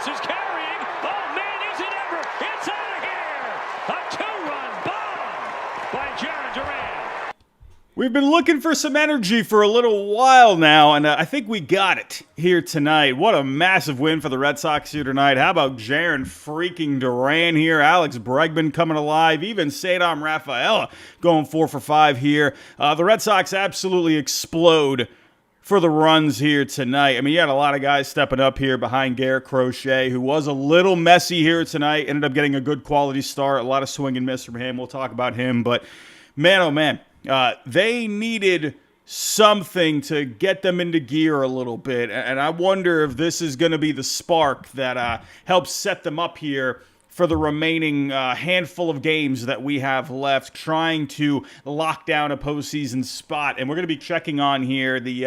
is carrying. Oh, man, is it ever? It's out of here. A two-run bomb by Duran. We've been looking for some energy for a little while now, and I think we got it here tonight. What a massive win for the Red Sox here tonight. How about Jarren freaking Duran here? Alex Bregman coming alive. Even Sadam Rafaela going 4 for 5 here. The Red Sox absolutely explode for the runs here tonight. I mean, you had a lot of guys stepping up here behind Garrett Crochet, who was a little messy here tonight. Ended up getting a good quality start. A lot of swing and miss from him. We'll talk about him. But, man, oh, man. They needed something to get them into gear a little bit, and I wonder if this is going to be the spark that helps set them up here for the remaining handful of games that we have left, trying to lock down a postseason spot. And we're going to be checking on here the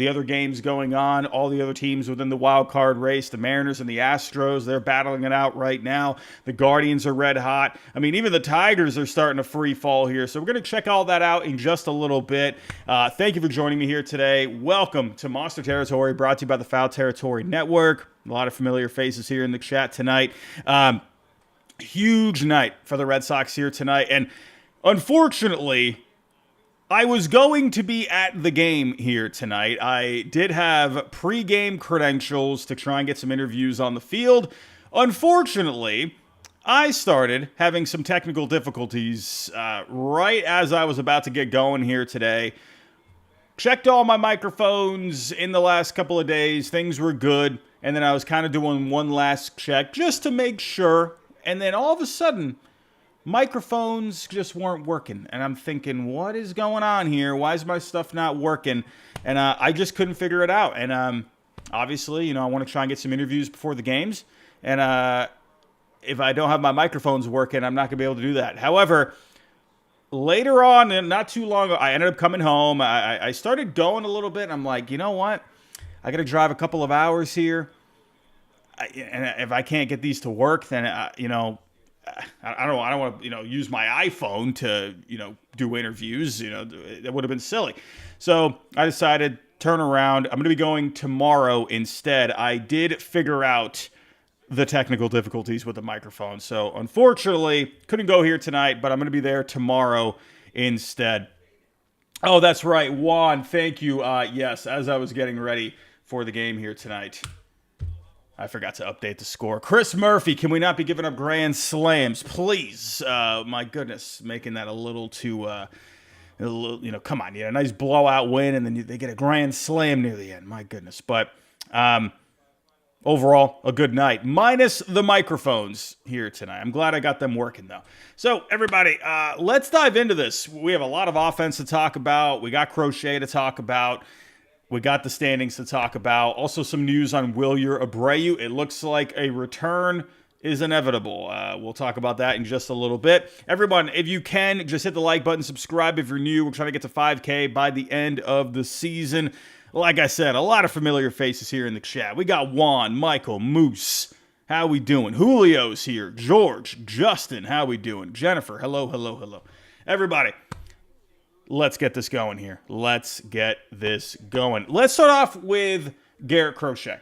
other games going on, all the other teams within the wild card race, the Mariners and the Astros, they're battling it out right now. The Guardians are red hot. I mean, even the Tigers are starting to free fall here. So we're going to check all that out in just a little bit. Thank you for joining me here today. Welcome to Monster Territory, brought to you by the Foul Territory Network. A lot of familiar faces here in the chat tonight. Huge night for the Red Sox here tonight. And unfortunately, I was going to be at the game here tonight. I did have pre-game credentials to try and get some interviews on the field. Unfortunately, I started having some technical difficulties right as I was about to get going here today. Checked all my microphones in the last couple of days. Things were good. And then I was kind of doing one last check just to make sure. And then all of a sudden, microphones just weren't working. And I'm thinking, what is going on here? Why is my stuff not working? And I just couldn't figure it out. And obviously, I want to try and get some interviews before the games. And if I don't have my microphones working, I'm not going to be able to do that. However, later on, and not too long ago, I ended up coming home. I started going a little bit. And I'm like, you know what? I got to drive a couple of hours here. And if I can't get these to work, then, I don't want to, use my iPhone to, do interviews. That would have been silly. So I decided, turn around. I'm going to be going tomorrow instead. I did figure out the technical difficulties with the microphone. So unfortunately, couldn't go here tonight, but I'm going to be there tomorrow instead. Oh, that's right. Juan, thank you. Yes, as I was getting ready for the game here tonight, I forgot to update the score. Chris Murphy, can we not be giving up grand slams, please? My goodness, making that a little too, come on, a nice blowout win, and then they get a grand slam near the end. My goodness. But overall, a good night, minus the microphones here tonight. I'm glad I got them working, though. So, everybody, let's dive into this. We have a lot of offense to talk about. We got Crochet to talk about. We got the standings to talk about. Also some news on Wilyer Abreu. It looks like a return is inevitable. We'll talk about that in just a little bit. Everyone, if you can, just hit the like button, subscribe if you're new. We're trying to get to 5K by the end of the season. Like I said, a lot of familiar faces here in the chat. We got Juan, Michael, Moose. How we doing? Julio's here. George, Justin, how we doing? Jennifer, hello, hello, hello. Everybody, let's get this going here. Let's get this going. Let's start off with Garrett Crochet.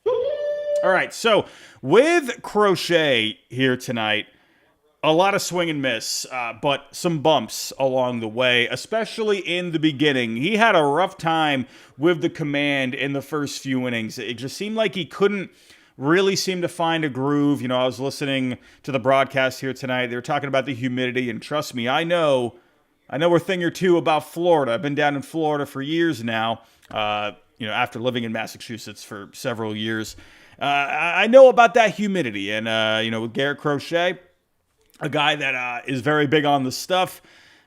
All right, so with Crochet here tonight, a lot of swing and miss, but some bumps along the way, especially in the beginning. He had a rough time with the command in the first few innings. It just seemed like he couldn't really seem to find a groove. I was listening to the broadcast here tonight. They were talking about the humidity, and trust me, I know a thing or two about Florida. I've been down in Florida for years now, after living in Massachusetts for several years. I know about that humidity. And, with Garrett Crochet, a guy that is very big on the stuff,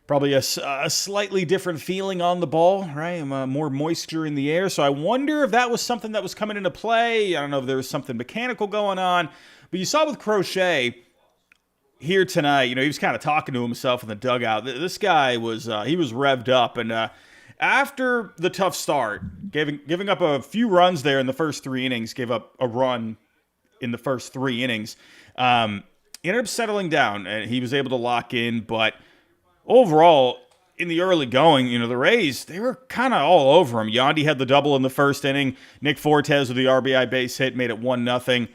probably a slightly different feeling on the ball, right? More moisture in the air. So I wonder if that was something that was coming into play. I don't know if there was something mechanical going on. But you saw with Crochet here tonight, he was kind of talking to himself in the dugout. This guy was he was revved up, and after the tough start, giving up a few runs there in the first 3 innings, gave up a run in the first 3 innings. He ended up settling down, and he was able to lock in. But overall, in the early going, the Rays, they were kind of all over him. Yandy had the double in the first inning. Nick Fortes with the RBI base hit made it 1-0.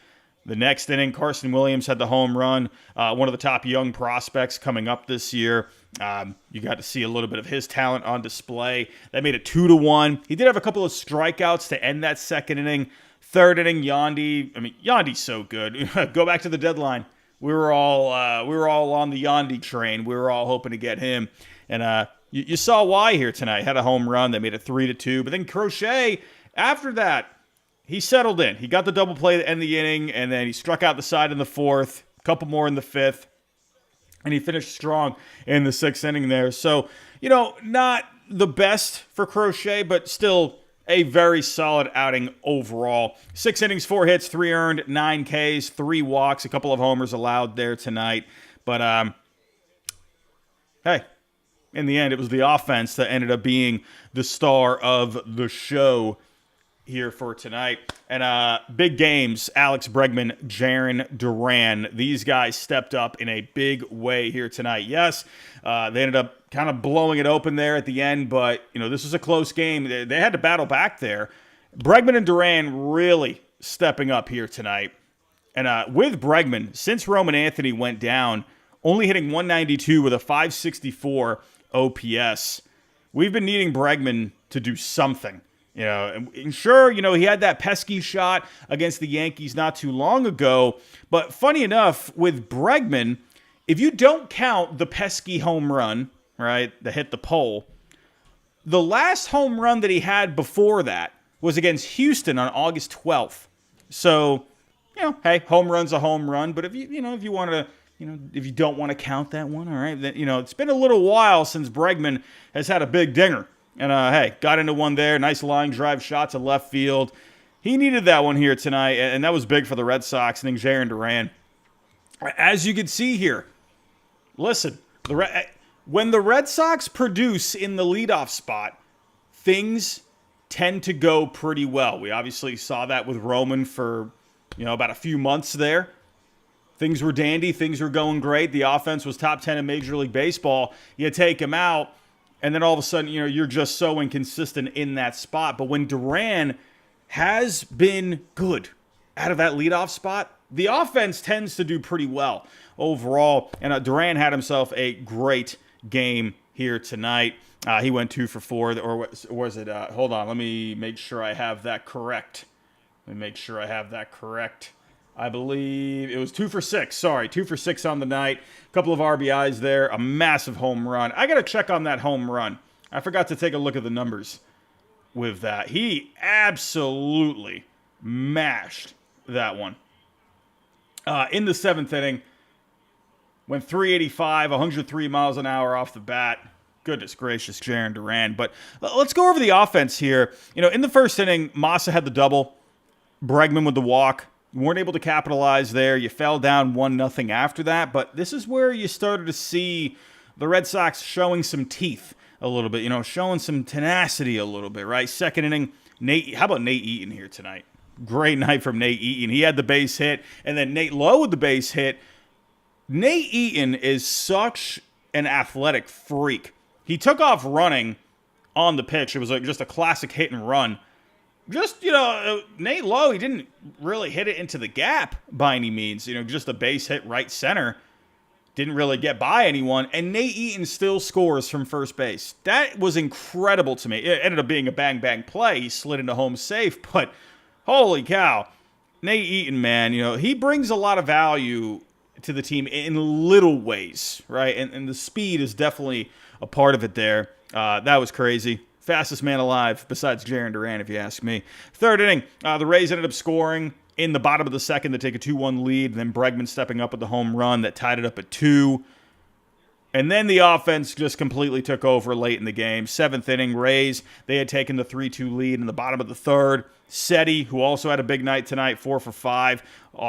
The next inning, Carson Williams had the home run. One of the top young prospects coming up this year. You got to see a little bit of his talent on display. That made it 2-1. He did have a couple of strikeouts to end that second inning. Third inning, Yandy. Yandy's so good. Go back to the deadline. We were all on the Yandy train. We were all hoping to get him. And you saw why here tonight. Had a home run. They made it 3-2. But then Crochet, after that, he settled in. He got the double play to end the inning, and then he struck out the side in the fourth, a couple more in the fifth, and he finished strong in the sixth inning there. So, not the best for Crochet, but still a very solid outing overall. 6 innings, 4 hits, 3 earned, 9 Ks, 3 walks, a couple of homers allowed there tonight. But, hey, in the end, it was the offense that ended up being the star of the show here for tonight. And big games, Alex Bregman, Duran. These guys stepped up in a big way here tonight. Yes, they ended up kind of blowing it open there at the end, but this was a close game. They had to battle back there. Bregman and Duran really stepping up here tonight. And with Bregman, since Roman Anthony went down, only hitting 192 with a 564 OPS. We've been needing Bregman to do something. And sure, he had that pesky shot against the Yankees not too long ago. But funny enough, with Bregman, if you don't count the pesky home run, right, that hit the pole, the last home run that he had before that was against Houston on August 12th. So, hey, home run's a home run. But if you want to, if you don't want to count that one, all right, then, it's been a little while since Bregman has had a big dinger. And, hey, got into one there. Nice line drive shot to left field. He needed that one here tonight, and that was big for the Red Sox. And then Jarren Duran. As you can see here, listen, when the Red Sox produce in the leadoff spot, things tend to go pretty well. We obviously saw that with Roman for, about a few months there. Things were dandy. Things were going great. The offense was top 10 in Major League Baseball. You take him out, and then all of a sudden, you're just so inconsistent in that spot. But when Duran has been good out of that leadoff spot, the offense tends to do pretty well overall. And Duran had himself a great game here tonight. He went 2 for 4, or was it? Hold on, let me make sure I have that correct. I believe it was 2 for 6. Sorry, 2 for 6 on the night. A couple of RBIs there. A massive home run. I got to check on that home run. I forgot to take a look at the numbers with that. He absolutely mashed that one. In the 7th inning, went 385, 103 miles an hour off the bat. Goodness gracious, Jarren Duran. But let's go over the offense here. In the first inning, Massa had the double. Bregman with the walk. You weren't able to capitalize there. You fell down 1-0 after that. But this is where you started to see the Red Sox showing some teeth a little bit, showing some tenacity a little bit, right? Second inning, how about Nate Eaton here tonight? Great night from Nate Eaton. He had the base hit, and then Nate Lowe with the base hit. Nate Eaton is such an athletic freak. He took off running on the pitch. It was just a classic hit and run. Just, Nate Lowe, he didn't really hit it into the gap by any means. Just a base hit right center. Didn't really get by anyone. And Nate Eaton still scores from first base. That was incredible to me. It ended up being a bang-bang play. He slid into home safe. But, holy cow. Nate Eaton, man, he brings a lot of value to the team in little ways, right? And the speed is definitely a part of it there. That was crazy. Fastest man alive, besides Jarren Duran, if you ask me. Third inning, the Rays ended up scoring in the bottom of the second to take a 2-1 lead. Then Bregman stepping up with the home run that tied it up at 2. And then the offense just completely took over late in the game. 7th inning, Rays, they had taken the 3-2 lead in the bottom of the third. Seti, who also had a big night tonight, 4 for 5.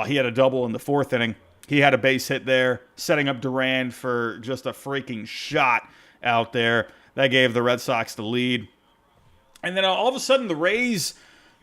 He had a double in the 4th inning. He had a base hit there, setting up Duran for just a freaking shot out there. That gave the Red Sox the lead. And then all of a sudden, the Rays,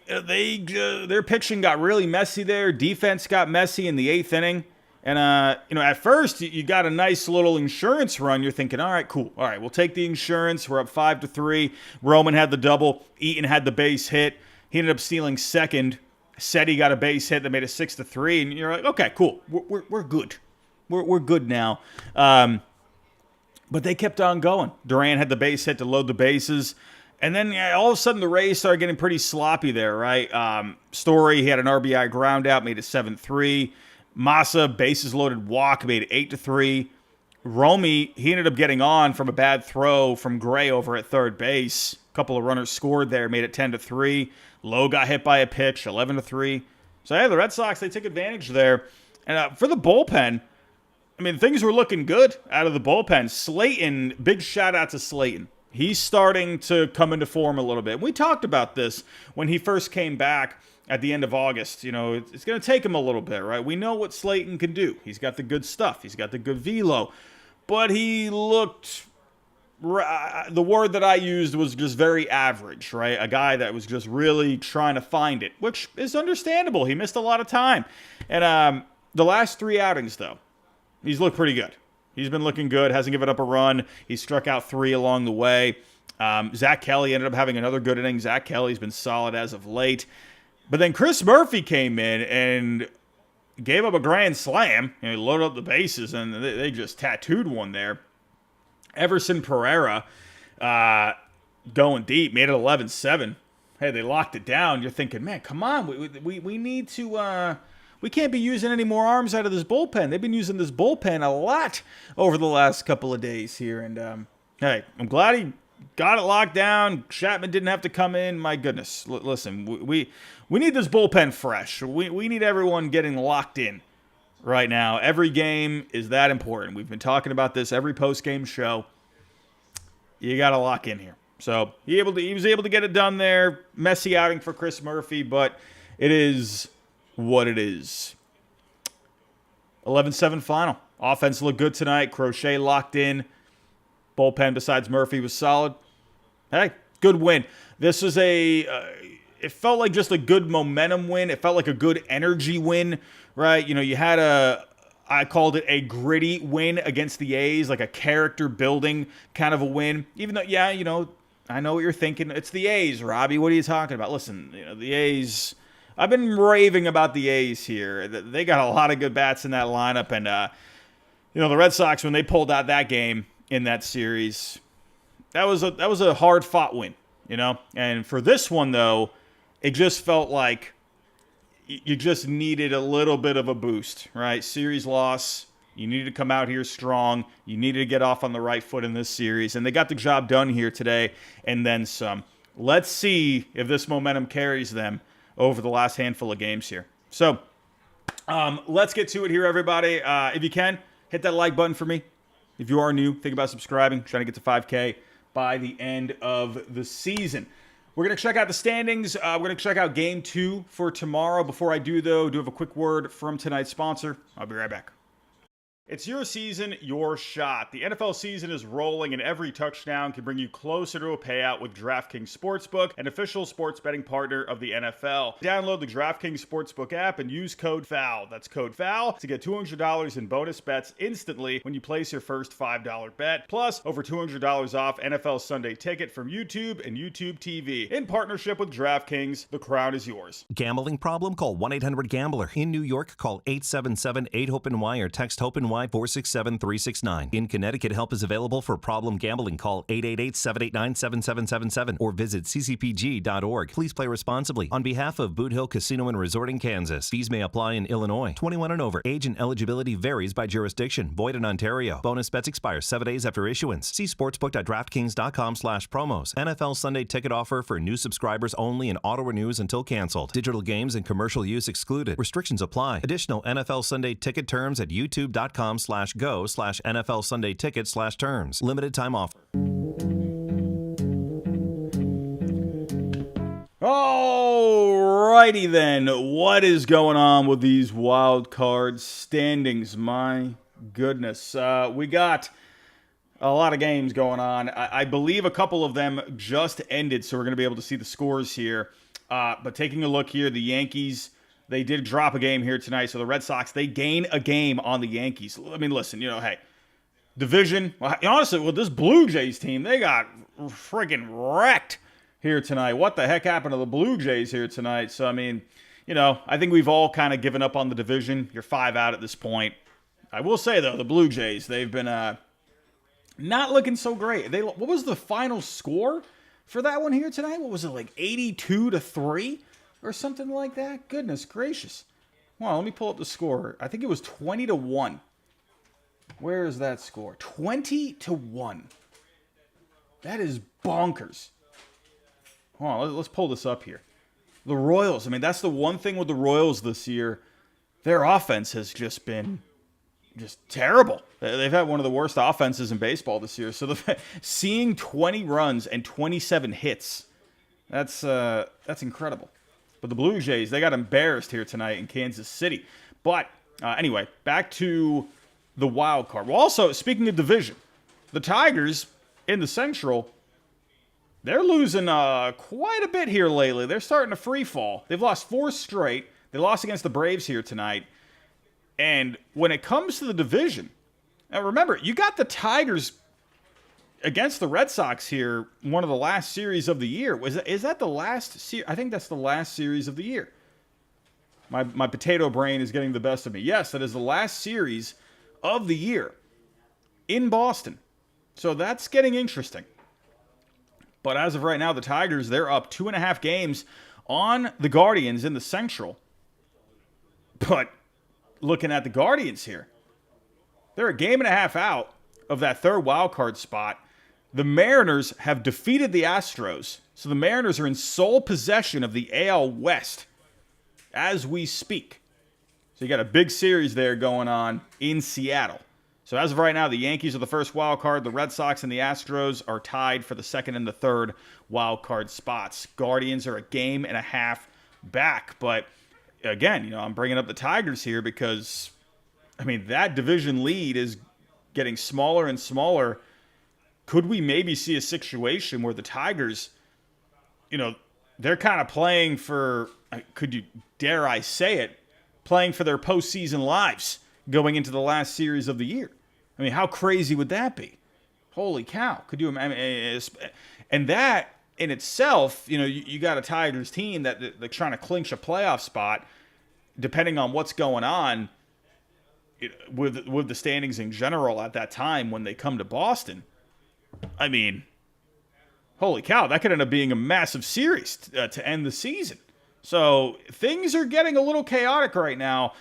their pitching got really messy there. Defense got messy in the 8th inning. And, at first, you got a nice little insurance run. You're thinking, all right, cool. All right, we'll take the insurance. We're up 5-3. Roman had the double. Eaton had the base hit. He ended up stealing second. Said he got a base hit that made it 6-3. And you're like, okay, cool. We're good. We're good now. But they kept on going. Duran had the base hit to load the bases. And then all of a sudden the Rays started getting pretty sloppy there, right? Story, he had an RBI ground out, made it 7-3. Massa, bases loaded walk, made it 8-3. Romy, he ended up getting on from a bad throw from Gray over at third base. A couple of runners scored there, made it 10-3. Lowe got hit by a pitch, 11-3. So, yeah, the Red Sox, they took advantage there. And for the bullpen, I mean, things were looking good out of the bullpen. Slayton, big shout out to Slayton. He's starting to come into form a little bit. We talked about this when he first came back at the end of August. It's going to take him a little bit, right? We know what Slayton can do. He's got the good stuff. He's got the good velo. But he looked, the word that I used was just very average, right? A guy that was just really trying to find it, which is understandable. He missed a lot of time. And the last 3 outings, though, he's looked pretty good. He's been looking good, hasn't given up a run. He struck out 3 along the way. Zach Kelly ended up having another good inning. Zach Kelly's been solid as of late. But then Chris Murphy came in and gave up a grand slam. He loaded up the bases, and they just tattooed one there. Everson Pereira going deep, made it 11-7. Hey, they locked it down. You're thinking, man, come on. We need to... We can't be using any more arms out of this bullpen. They've been using this bullpen a lot over the last couple of days here. And, hey, I'm glad he got it locked down. Chapman didn't have to come in. My goodness. Listen, we need this bullpen fresh. We need everyone getting locked in right now. Every game is that important. We've been talking about this every post-game show. You got to lock in here. So he was able to get it done there. Messy outing for Chris Murphy, but it is what it is. 11-7 final. Offense looked good tonight. Crochet locked in. Bullpen besides Murphy was solid. Hey, good win. This was it felt like just a good momentum win. It felt like a good energy win, right? You had I called it a gritty win against the A's, like a character building kind of a win. Even though, yeah, I know what you're thinking. It's the A's, Robbie. What are you talking about? Listen, the A's... I've been raving about the A's here. They got a lot of good bats in that lineup. And, the Red Sox, when they pulled out that game in that series, that was a hard-fought win, And for this one, though, it just felt like you just needed a little bit of a boost, right? Series loss. You needed to come out here strong. You needed to get off on the right foot in this series. And they got the job done here today and then some. Let's see if this momentum carries them over the last handful of games here. So, let's get to it here, everybody. If you can, hit that like button for me. If you are new, think about subscribing. Trying to get to 5K by the end of the season. We're going to check out the standings. We're going to check out Game 2 for tomorrow. Before I do, though, do have a quick word from tonight's sponsor. I'll be right back. It's your season, your shot. The NFL season is rolling, and every touchdown can bring you closer to a payout with DraftKings Sportsbook, an official sports betting partner of the NFL. Download the DraftKings Sportsbook app and use code FOUL. That's code FOUL to get $200 in bonus bets instantly when you place your first $5 bet. Plus, over $200 off NFL Sunday Ticket from YouTube and YouTube TV. In partnership with DraftKings, the crown is yours. Gambling problem? Call 1-800-GAMBLER. In New York, call 877-8-HOPE-NY or text HOPE-NY 467-369. In Connecticut, help is available for problem gambling. Call 888-789-7777 or visit ccpg.org. Please play responsibly. On behalf of Boot Hill Casino and Resort in Kansas, fees may apply in Illinois. 21 and over. Age and eligibility varies by jurisdiction. Void in Ontario. Bonus bets expire 7 days after issuance. See sportsbook.draftkings.com/promos. NFL Sunday Ticket offer for new subscribers only and auto renews until canceled. Digital games and commercial use excluded. Restrictions apply. Additional NFL Sunday Ticket terms at youtube.com/go/NFL Sunday Ticket/terms. Limited time offer. Alrighty then, what is going on with these wild card standings? My goodness, we got a lot of games going on. I believe a couple of them just ended, so we're going to be able to see the scores here. But taking a look here, the Yankees They did drop a game here tonight, so the Red Sox, they gain a game on the Yankees. I mean, listen, hey, division, well, honestly, with this Blue Jays team, they got freaking wrecked here tonight. What the heck happened to the Blue Jays here tonight? So, I mean, I think we've all kind of given up on the division. You're 5 out at this point. I will say, though, the Blue Jays, they've been not looking so great. What was the final score for that one here tonight? What was it, like 82-3 or something like that? Goodness gracious. Well, let me pull up the score. I think it was 20-1. Where is that score? 20-1. That is bonkers. Hold on, let's pull this up here. The Royals, I mean, that's the one thing with the Royals this year. Their offense has just been terrible. They've had one of the worst offenses in baseball this year. So seeing 20 runs and 27 hits, that's incredible. But the Blue Jays, they got embarrassed here tonight in Kansas City. But anyway, back to the wild card. Well, also, speaking of division, the Tigers in the Central, they're losing quite a bit here lately. They're starting to free fall. They've lost 4 straight. They lost against the Braves here tonight. And when it comes to the division, now remember, you got the Tigers against the Red Sox here, one of the last series of the year. Is that the last series? I think that's the last series of the year. My potato brain is getting the best of me. Yes, that is the last series of the year in Boston. So that's getting interesting. But as of right now, the Tigers, they're up 2.5 games on the Guardians in the Central. But looking at the Guardians here, they're a game and a half out of that third wild card spot. The Mariners have defeated the Astros, so the Mariners are in sole possession of the AL West as we speak. So you got a big series there going on in Seattle. So as of right now, the Yankees are the first wild card. The Red Sox and the Astros are tied for the second and the third wild card spots. Guardians are a game and a half back. But again, I'm bringing up the Tigers here because, I mean, that division lead is getting smaller and smaller. Could we maybe see a situation where the Tigers, they're kind of playing for, dare I say it, playing for their postseason lives going into the last series of the year? I mean, how crazy would that be? Holy cow. Could you imagine? And that in itself, you got a Tigers team that they're trying to clinch a playoff spot, depending on what's going on with the standings in general at that time when they come to Boston. I mean, holy cow, that could end up being a massive series to end the season. So things are getting a little chaotic right now.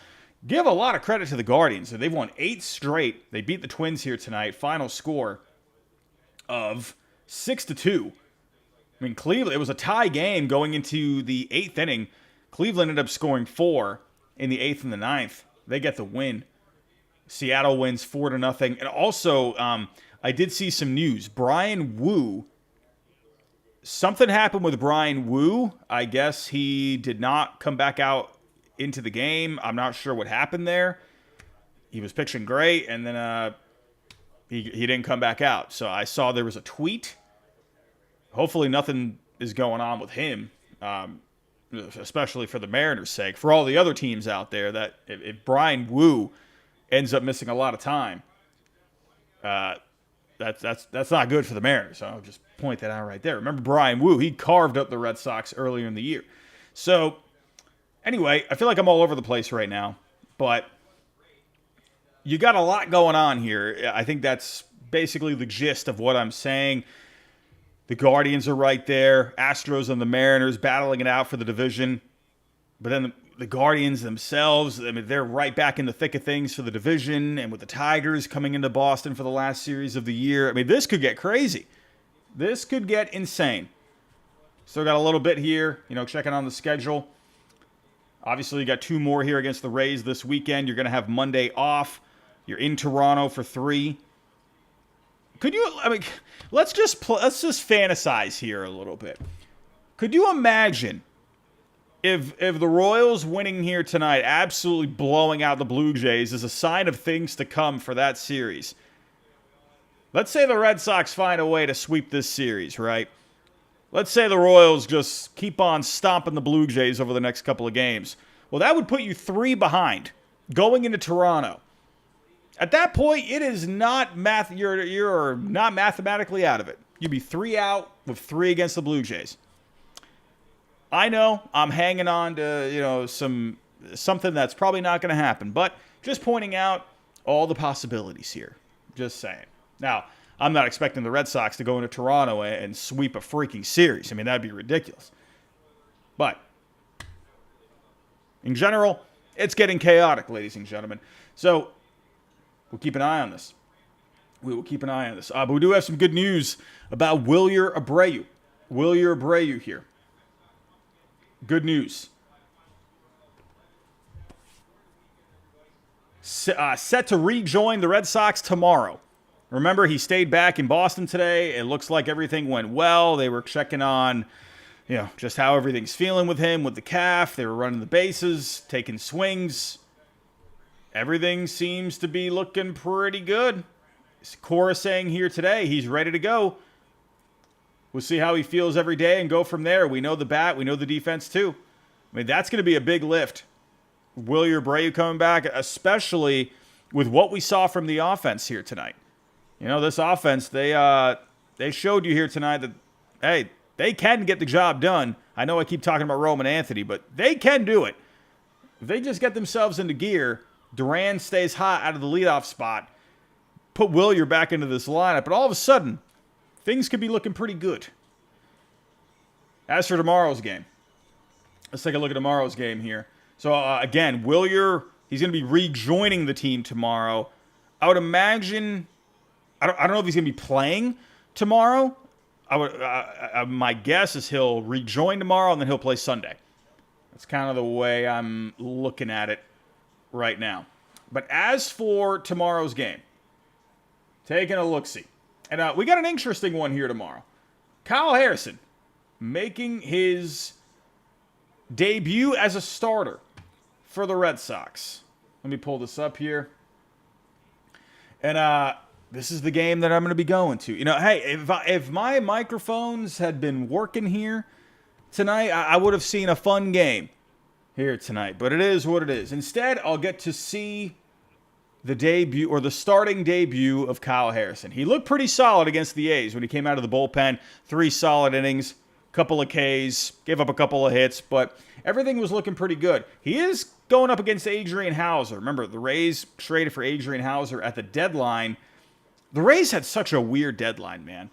Give a lot of credit to the Guardians. They've won 8 straight. They beat the Twins here tonight. Final score of 6-2. I mean, Cleveland, it was a tie game going into the 8th inning. Cleveland ended up scoring 4 in the 8th and the 9th. They get the win. Seattle wins 4-0. And also, I did see some news. Brian Wu, something happened with Brian Wu. I guess he did not come back out into the game. I'm not sure what happened there. He was pitching great, and then he didn't come back out. So I saw there was a tweet. Hopefully nothing is going on with him, especially for the Mariners' sake. For all the other teams out there, that if Brian Wu ends up missing a lot of time, that's not good for the Mariners. So I'll just point that out right there. Remember Brian Wu? He carved up the Red Sox earlier in the year. So anyway, I feel like I'm all over the place right now, but you got a lot going on here. I think that's basically the gist of what I'm saying. The Guardians are right there. Astros and the Mariners battling it out for the division. But then the Guardians themselves, I mean, they're right back in the thick of things for the division. And with the Tigers coming into Boston for the last series of the year, I mean, this could get crazy. This could get insane. Still got a little bit here, checking on the schedule. Obviously, you got 2 more here against the Rays this weekend. You're going to have Monday off. You're in Toronto for 3. Let's just fantasize here a little bit. Could you imagine if the Royals winning here tonight, absolutely blowing out the Blue Jays, is a sign of things to come for that series? Let's say the Red Sox find a way to sweep this series, right? Let's say the Royals just keep on stomping the Blue Jays over the next couple of games. Well, that would put you 3 behind going into Toronto. At that point, it is not you're not mathematically out of it. You'd be 3 out with 3 against the Blue Jays. I know I'm hanging on to, something that's probably not going to happen, but just pointing out all the possibilities here. Just saying. Now, I'm not expecting the Red Sox to go into Toronto and sweep a freaking series. I mean, that'd be ridiculous. But in general, it's getting chaotic, ladies and gentlemen. So we'll keep an eye on this. We will keep an eye on this. But we do have some good news about Wilyer Abreu. Wilyer Abreu here. Good news. Set to rejoin the Red Sox tomorrow. Remember, he stayed back in Boston today. It looks like everything went well. They were checking on, just how everything's feeling with him, with the calf. They were running the bases, taking swings. Everything seems to be looking pretty good. Cora saying here today he's ready to go. We'll see how he feels every day and go from there. We know the bat. We know the defense too. I mean, that's going to be a big lift. Wilyer Abreu coming back, especially with what we saw from the offense here tonight. This offense, they showed you here tonight that, hey, they can get the job done. I know I keep talking about Roman Anthony, but they can do it. If they just get themselves into gear, Duran stays hot out of the leadoff spot, put Wilyer back into this lineup, but all of a sudden, things could be looking pretty good. As for tomorrow's game, let's take a look at tomorrow's game here. So, again, Wilyer, he's going to be rejoining the team tomorrow. I would imagine, I don't know if he's going to be playing tomorrow. My guess is he'll rejoin tomorrow and then he'll play Sunday. That's kind of the way I'm looking at it right now. But as for tomorrow's game, taking a look-see. And we got an interesting one here tomorrow. Kyle Harrison making his debut as a starter for the Red Sox. Let me pull this up here. And this is the game that I'm going to be going to. Hey, if my microphones had been working here tonight, I would have seen a fun game here tonight. But it is what it is. Instead, I'll get to see the debut or the starting debut of Kyle Harrison. He looked pretty solid against the A's when he came out of the bullpen. 3 solid innings, couple of Ks, gave up a couple of hits, but everything was looking pretty good. He is going up against Adrian Hauser. Remember, the Rays traded for Adrian Hauser at the deadline. The Rays had such a weird deadline, man.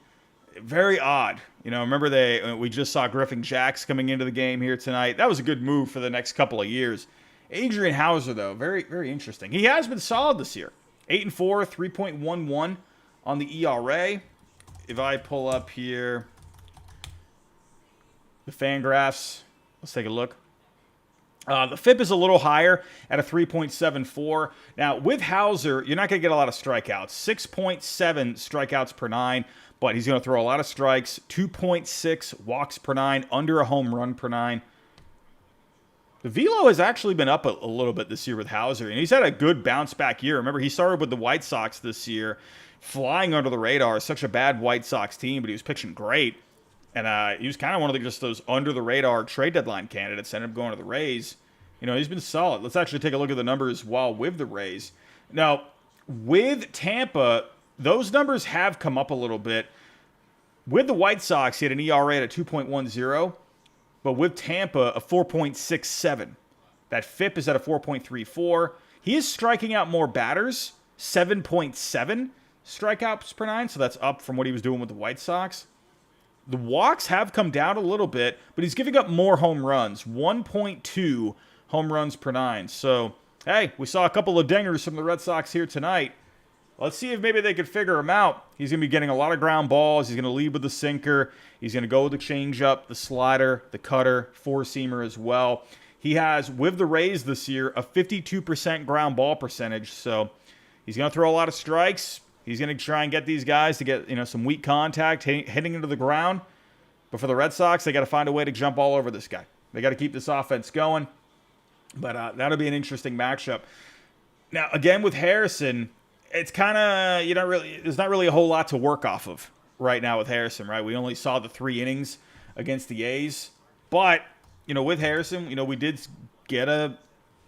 Very odd. Remember we just saw Griffin Jax coming into the game here tonight. That was a good move for the next couple of years. Adrian Hauser, though, very, very interesting. He has been solid this year. 8-4, 3.11 on the ERA. If I pull up here the FanGraphs, let's take a look. The FIP is a little higher at a 3.74. Now, with Hauser, you're not going to get a lot of strikeouts. 6.7 strikeouts per 9, but he's going to throw a lot of strikes. 2.6 walks per 9, under a home run per 9. The velo has actually been up a little bit this year with Hauser, and he's had a good bounce-back year. Remember, he started with the White Sox this year, flying under the radar. Such a bad White Sox team, but he was pitching great. And he was kind of one of just those under-the-radar trade deadline candidates, ended up going to the Rays. He's been solid. Let's actually take a look at the numbers while with the Rays. Now, with Tampa, those numbers have come up a little bit. With the White Sox, he had an ERA at 2.10. But with Tampa, a 4.67. That FIP is at a 4.34. He is striking out more batters, 7.7 strikeouts per 9, so that's up from what he was doing with the White Sox. The walks have come down a little bit, but he's giving up more home runs, 1.2 home runs per 9. So, hey, we saw a couple of dingers from the Red Sox here tonight. Let's see if maybe they could figure him out. He's going to be getting a lot of ground balls. He's going to lead with the sinker. He's going to go with the changeup, the slider, the cutter, four-seamer as well. He has, with the Rays this year, a 52% ground ball percentage. So he's going to throw a lot of strikes. He's going to try and get these guys to get some weak contact, hitting into the ground. But for the Red Sox, they got to find a way to jump all over this guy. They got to keep this offense going. But that'll be an interesting matchup. Now, again, with Harrison, it's kind of, there's not really a whole lot to work off of right now with Harrison, right? We only saw the 3 innings against the A's. But, with Harrison, we did get a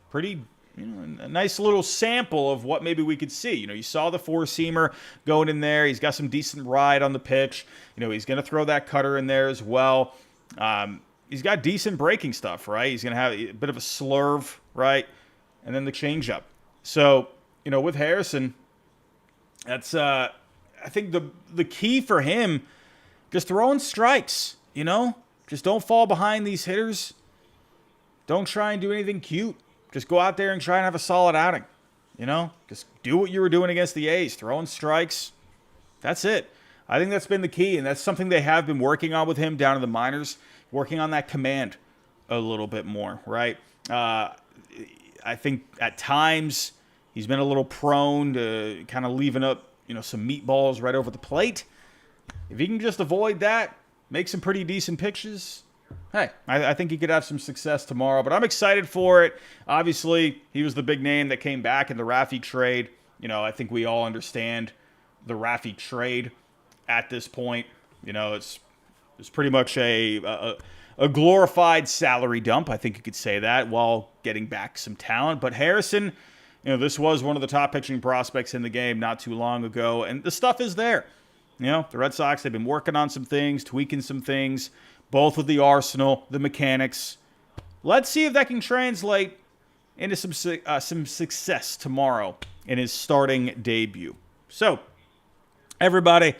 pretty, a nice little sample of what maybe we could see. You saw the four-seamer going in there. He's got some decent ride on the pitch. He's going to throw that cutter in there as well. He's got decent breaking stuff, right? He's going to have a bit of a slurve, right? And then the changeup. So, with Harrison, that's, I think the key for him, just throwing strikes, Just don't fall behind these hitters. Don't try and do anything cute. Just go out there and try and have a solid outing. Just do what you were doing against the A's, throwing strikes. That's it. I think that's been the key, and that's something they have been working on with him down in the minors, working on that command a little bit more, right? I think at times he's been a little prone to kind of leaving up, some meatballs right over the plate. If he can just avoid that, make some pretty decent pitches, hey, I think he could have some success tomorrow. But I'm excited for it. Obviously, he was the big name that came back in the Raffy trade. I think we all understand the Raffy trade at this point. It's pretty much a glorified salary dump. I think you could say that, while getting back some talent. But Harrison, this was one of the top pitching prospects in the game not too long ago, and the stuff is there. The Red Sox, they've been working on some things, tweaking some things, both with the arsenal, the mechanics. Let's see if that can translate into some success tomorrow in his starting debut. So, everybody, I'm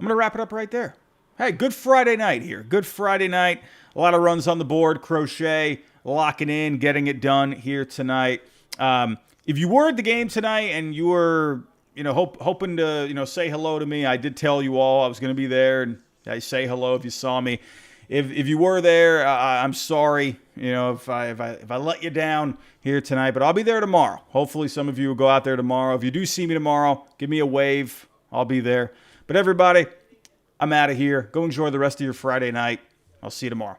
going to wrap it up right there. Hey, good Friday night here. Good Friday night. A lot of runs on the board. Crochet locking in, getting it done here tonight. If you were at the game tonight and you were, hoping to, say hello to me, I did tell you all I was going to be there, and I say hello if you saw me. If you were there, I'm sorry, if I let you down here tonight, but I'll be there tomorrow. Hopefully some of you will go out there tomorrow. If you do see me tomorrow, give me a wave. I'll be there. But everybody, I'm out of here. Go enjoy the rest of your Friday night. I'll see you tomorrow.